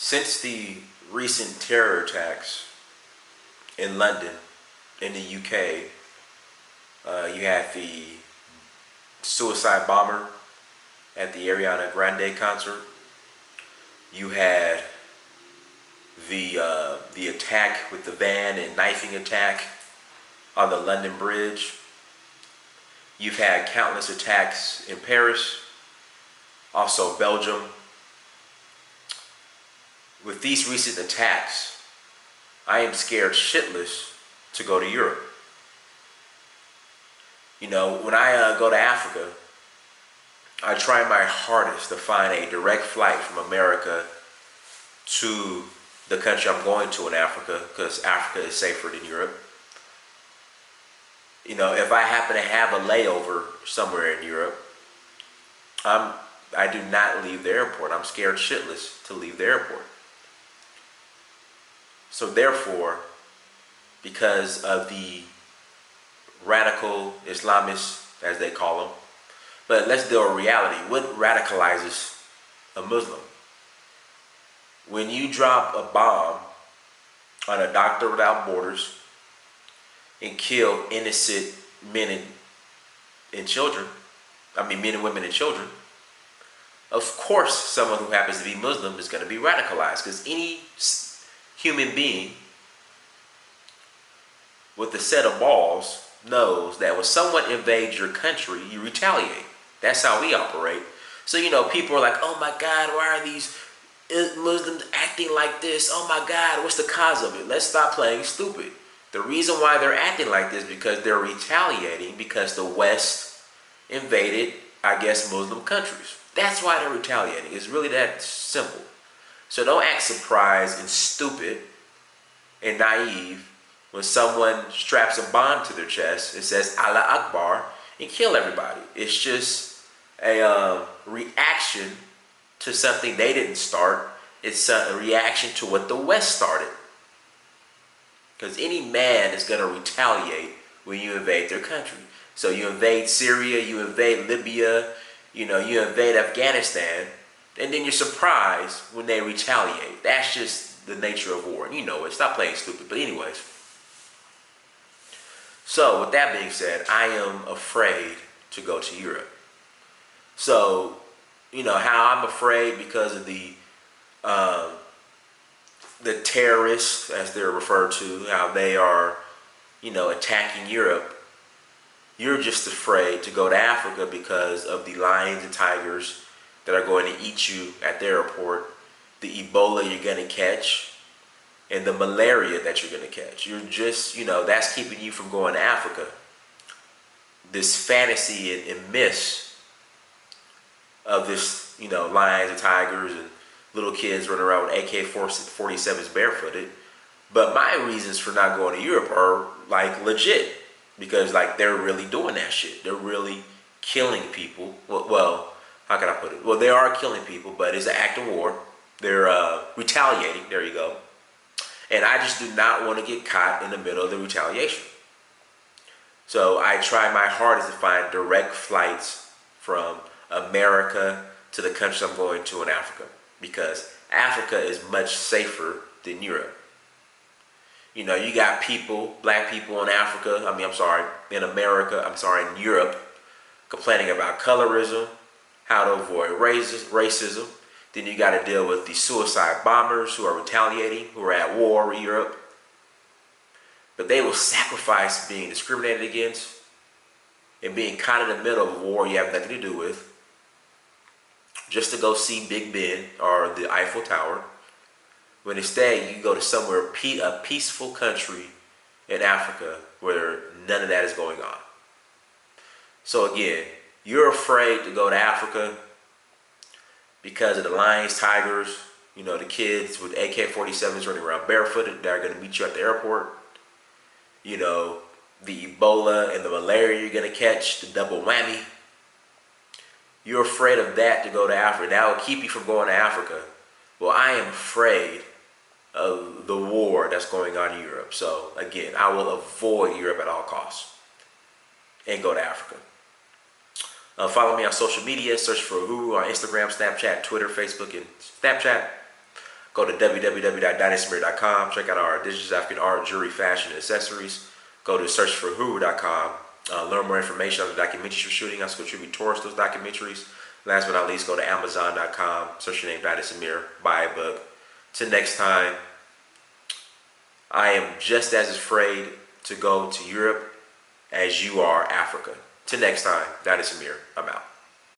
Since the recent terror attacks in London, in the UK, you had the suicide bomber at the Ariana Grande concert. You had the attack with the van and knifing attack on the London Bridge. You've had countless attacks in Paris, also Belgium. With these recent attacks, I am scared shitless to go to Europe. You know, when I go to Africa, I try my hardest to find a direct flight from America to the country I'm going to in Africa, because Africa is safer than Europe. You know, if I happen to have a layover somewhere in Europe, I do not leave the airport. I'm scared shitless to leave the airport. So therefore, because of the radical Islamists, as they call them, but let's deal with reality. What radicalizes a Muslim? When you drop a bomb on a Doctor Without Borders and kill innocent men and children, men and women and children, of course someone who happens to be Muslim is going to be radicalized, because any human being with a set of balls knows that when someone invades your country, you retaliate. That's how we operate. So, you know, people are like, oh my God, why are these Muslims acting like this? Oh my God, what's the cause of it? Let's stop playing stupid. The reason why they're acting like this is because they're retaliating because the West invaded, I guess, Muslim countries. That's why they're retaliating. It's really that simple. So don't act surprised and stupid and naive when someone straps a bomb to their chest and says Allah Akbar and kill everybody. It's just a reaction to something they didn't start. It's a reaction to what the West started. Because any man is going to retaliate when you invade their country. So you invade Syria, you invade Libya, you invade Afghanistan, and then you're surprised when they retaliate. That's just the nature of war. And you know it. Stop playing stupid. But anyways. So with that being said, I am afraid to go to Europe. So, how I'm afraid because of the terrorists, as they're referred to, how they are, attacking Europe. You're just afraid to go to Africa because of the lions and tigers that are going to eat you at the airport, the Ebola you're going to catch, and the malaria that you're going to catch. You're just, that's keeping you from going to Africa. This fantasy and myths of this, lions and tigers and little kids running around with AK-47s barefooted. But my reasons for not going to Europe are legit, because they're really doing that shit. They're really killing people. Well, how can I put it? Well, they are killing people, but it's an act of war. They're retaliating. There you go. And I just do not want to get caught in the middle of the retaliation. So I try my hardest to find direct flights from America to the countries I'm going to in Africa, because Africa is much safer than Europe. You got people, black people in Africa, in Europe, complaining about colorism, how to avoid racism. Then you got to deal with the suicide bombers who are retaliating, who are at war with Europe. But they will sacrifice being discriminated against and being caught in the middle of a war you have nothing to do with, just to go see Big Ben or the Eiffel Tower, when instead you go to somewhere, a peaceful country in Africa where none of that is going on. So again, you're afraid to go to Africa because of the lions, tigers, the kids with AK-47s running around barefooted that are going to meet you at the airport. The Ebola and the malaria you're going to catch, the double whammy. You're afraid of that to go to Africa. That will keep you from going to Africa. Well, I am afraid of the war that's going on in Europe. So, again, I will avoid Europe at all costs and go to Africa. Follow me on social media. Search for Uhuru on Instagram, Snapchat, Twitter, Facebook, and Snapchat. Go to www.dinasmir.com. Check out our Indigenous African art, jewelry, fashion, and accessories. Go to searchforhuru.com. Learn more information on the documentaries we're shooting. Also contribute towards those documentaries. Last but not least, go to amazon.com. Search your name, Dynasty Amir. Buy a book. Till next time, I am just as afraid to go to Europe as you are Africa. Till next time, Dynasty Amir. I'm out.